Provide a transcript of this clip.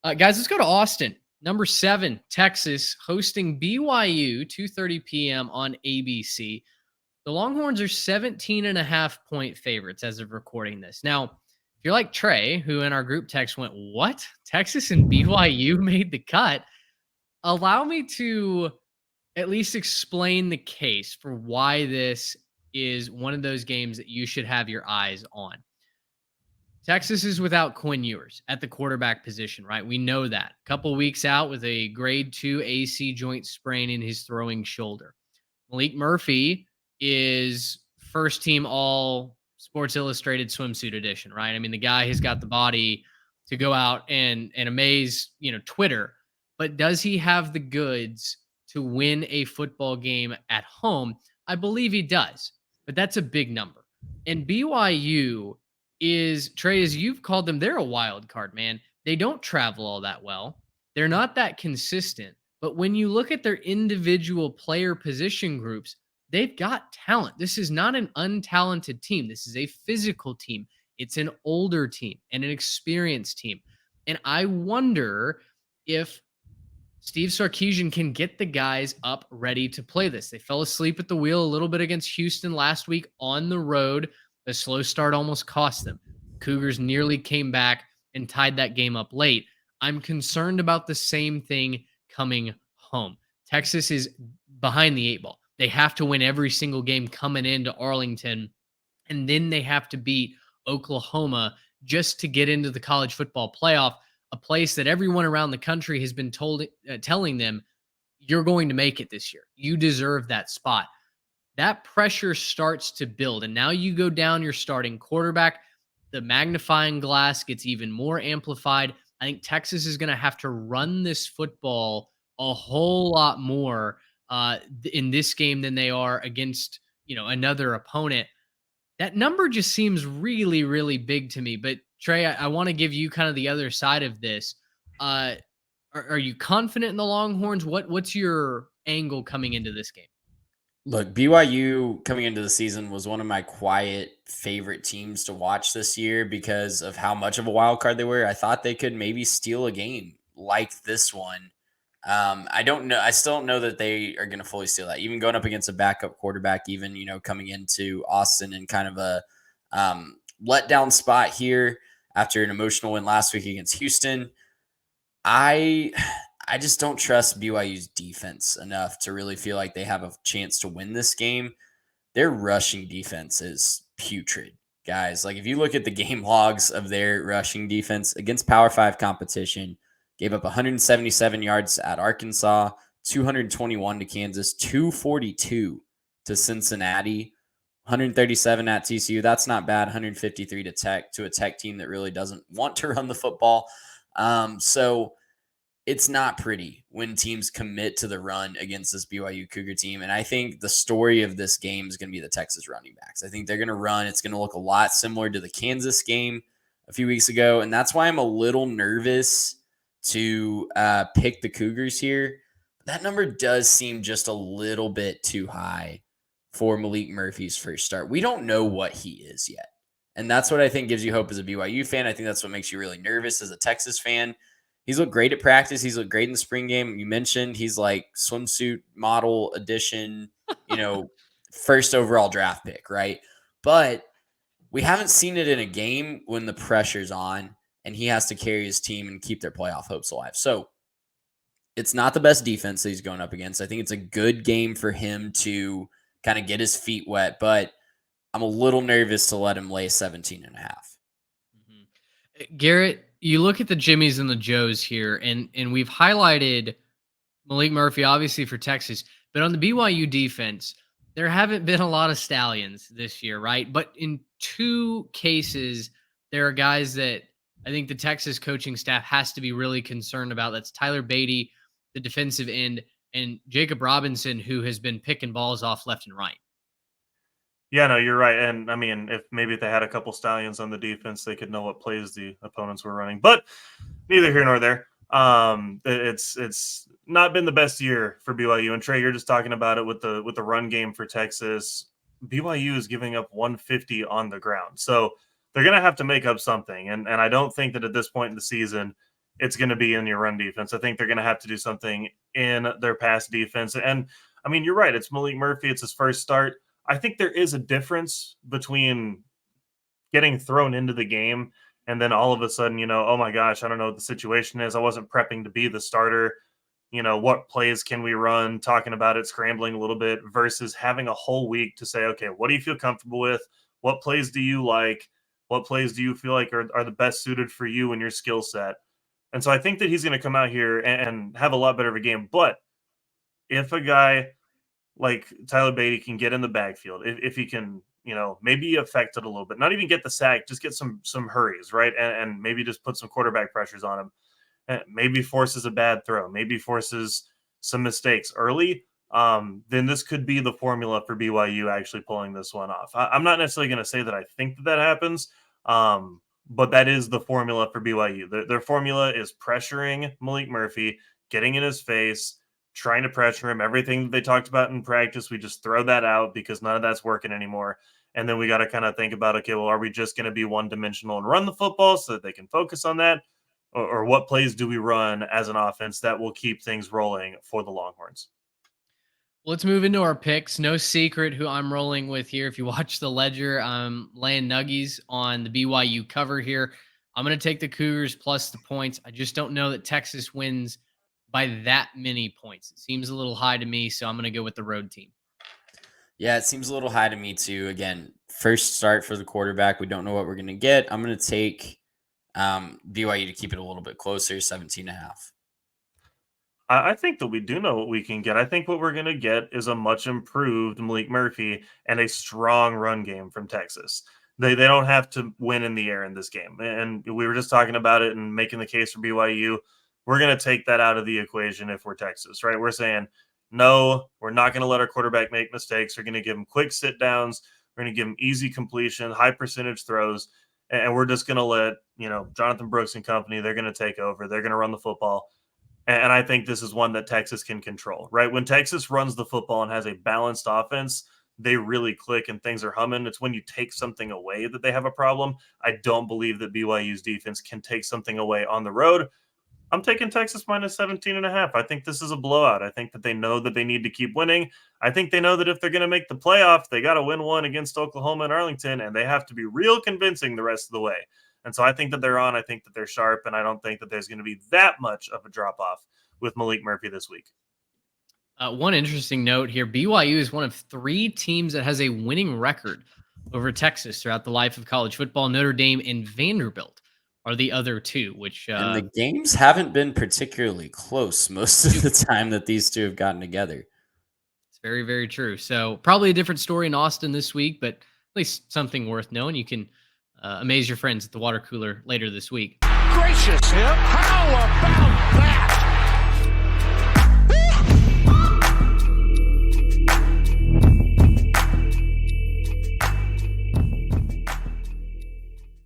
Guys, let's go to Austin. Number 7, Texas, hosting BYU, 2:30 p.m. on ABC. The Longhorns are 17.5-point favorites as of recording this. Now, if you're like Trey, who in our group text went, "What? Texas and BYU made the cut?" Allow me to at least explain the case for why this is one of those games that you should have your eyes on. Texas is without Quinn Ewers at the quarterback position, right? We know that. A couple weeks out with a grade 2 AC joint sprain in his throwing shoulder. Malik Murphy is first team all Sports Illustrated swimsuit edition, right? I mean, the guy has got the body to go out and amaze, Twitter, but does he have the goods to win a football game at home? I believe he does, but that's a big number. And BYU is, Trey, as you've called them, they're a wild card, man. They don't travel all that well. They're not that consistent. But when you look at their individual player position groups, they've got talent. This is not an untalented team. This is a physical team. It's an older team and an experienced team. And I wonder if Steve Sarkisian can get the guys up ready to play this. They fell asleep at the wheel a little bit against Houston last week on the road. The slow start almost cost them. Cougars nearly came back and tied that game up late. I'm concerned about the same thing coming home. Texas is behind the 8 ball. They have to win every single game coming into Arlington, and then they have to beat Oklahoma just to get into the college football playoff, a place that everyone around the country has been telling them, you're going to make it this year. You deserve that spot. That pressure starts to build, and now you go down your starting quarterback. The magnifying glass gets even more amplified. I think Texas is going to have to run this football a whole lot more in this game than they are against, another opponent. That number just seems really, really big to me. But Trey, I want to give you kind of the other side of this. Are you confident in the Longhorns? What's your angle coming into this game? Look, BYU coming into the season was one of my quiet favorite teams to watch this year because of how much of a wild card they were. I thought they could maybe steal a game like this one. I don't know. I still don't know that they are going to fully steal that. Even going up against a backup quarterback, even coming into Austin in kind of a letdown spot here after an emotional win last week against Houston. I just don't trust BYU's defense enough to really feel like they have a chance to win this game. Their rushing defense is putrid, guys. Like if you look at the game logs of their rushing defense against Power 5 competition, gave up 177 yards at Arkansas, 221 to Kansas, 242 to Cincinnati, 137 at TCU. That's not bad. 153 to a Tech team that really doesn't want to run the football. So it's not pretty when teams commit to the run against this BYU Cougar team. And I think the story of this game is going to be the Texas running backs. I think they're going to run. It's going to look a lot similar to the Kansas game a few weeks ago. And that's why I'm a little nervous to pick the Cougars here. That number does seem just a little bit too high for Malik Murphy's first start. We don't know what he is yet. And that's what I think gives you hope as a BYU fan. I think that's what makes you really nervous as a Texas fan. He's looked great at practice. He's looked great in the spring game. You mentioned he's like swimsuit model edition, first overall draft pick, right? But we haven't seen it in a game when the pressure's on and he has to carry his team and keep their playoff hopes alive. So it's not the best defense that he's going up against. I think it's a good game for him to kind of get his feet wet, but I'm a little nervous to let him lay 17.5. Mm-hmm. Garrett, you look at the Jimmies and the Joes here, and we've highlighted Malik Murphy, obviously, for Texas, but on the BYU defense, there haven't been a lot of stallions this year, right? But in 2 cases, there are guys that I think the Texas coaching staff has to be really concerned about. That's Tyler Beatty, the defensive end, and Jacob Robinson, who has been picking balls off left and right. Yeah, no, you're right. And I mean, if they had a couple stallions on the defense, they could know what plays the opponents were running. But neither here nor there. It's not been the best year for BYU. And Trey, you're just talking about it with the run game for Texas. BYU is giving up 150 on the ground, so they're going to have to make up something. And I don't think that at this point in the season, it's going to be in your run defense. I think they're going to have to do something in their pass defense. And I mean, you're right. It's Malik Murphy. It's his first start. I think there is a difference between getting thrown into the game and then all of a sudden, oh my gosh, I don't know what the situation is. I wasn't prepping to be the starter. What plays can we run? Talking about it, scrambling a little bit versus having a whole week to say, okay, what do you feel comfortable with? What plays do you like? What plays do you feel like are the best suited for you and your skill set? And so I think that he's going to come out here and have a lot better of a game. But if a guy like Tyler Beatty can get in the backfield, if he can, maybe affect it a little bit, not even get the sack, just get some hurries, right? And maybe just put some quarterback pressures on him. Maybe forces a bad throw, maybe forces some mistakes early, then this could be the formula for BYU actually pulling this one off. I'm not necessarily going to say that I think that happens, but that is the formula for BYU. Their formula is pressuring Malik Murphy, getting in his face, trying to pressure him. Everything that they talked about in practice, we just throw that out because none of that's working anymore. And then we got to kind of think about, okay, well, are we just going to be one-dimensional and run the football so that they can focus on that? Or what plays do we run as an offense that will keep things rolling for the Longhorns? Let's move into our picks. No secret who I'm rolling with here. If you watch the ledger, I'm laying nuggies on the BYU cover here. I'm going to take the Cougars plus the points. I just don't know that Texas wins by that many points. It seems a little high to me, so I'm going to go with the road team. Yeah, it seems a little high to me too. Again, first start for the quarterback. We don't know what we're going to get. I'm going to take BYU to keep it a little bit closer, 17.5. I think that we do know what we can get. I think what we're going to get is a much improved Malik Murphy and a strong run game from Texas. They don't have to win in the air in this game. And we were just talking about it and making the case for BYU. We're going to take that out of the equation if we're Texas, right? We're saying, no, we're not going to let our quarterback make mistakes. We're going to give him quick sit downs. We're going to give him easy completion, high percentage throws. And we're just going to let, Jonathan Brooks and company, they're going to take over. They're going to run the football. And I think this is one that Texas can control, right? When Texas runs the football and has a balanced offense, they really click and things are humming. It's when you take something away that they have a problem. I don't believe that BYU's defense can take something away on the road. I'm taking Texas minus 17.5. I think this is a blowout. I think that they know that they need to keep winning. I think they know that if they're going to make the playoff, they got to win one against Oklahoma and Arlington, and they have to be real convincing the rest of the way. And so I think that they're on. I think that they're sharp, and I don't think that there's going to be that much of a drop-off with Malik Murphy this week. One interesting note here, BYU is one of 3 teams that has a winning record over Texas throughout the life of college football. Notre Dame and Vanderbilt are the other 2, which and the games haven't been particularly close most of the time that these two have gotten together. It's very, very true. So probably a different story in Austin this week, but at least something worth knowing. You can amaze your friends at the water cooler later this week. Gracious, how about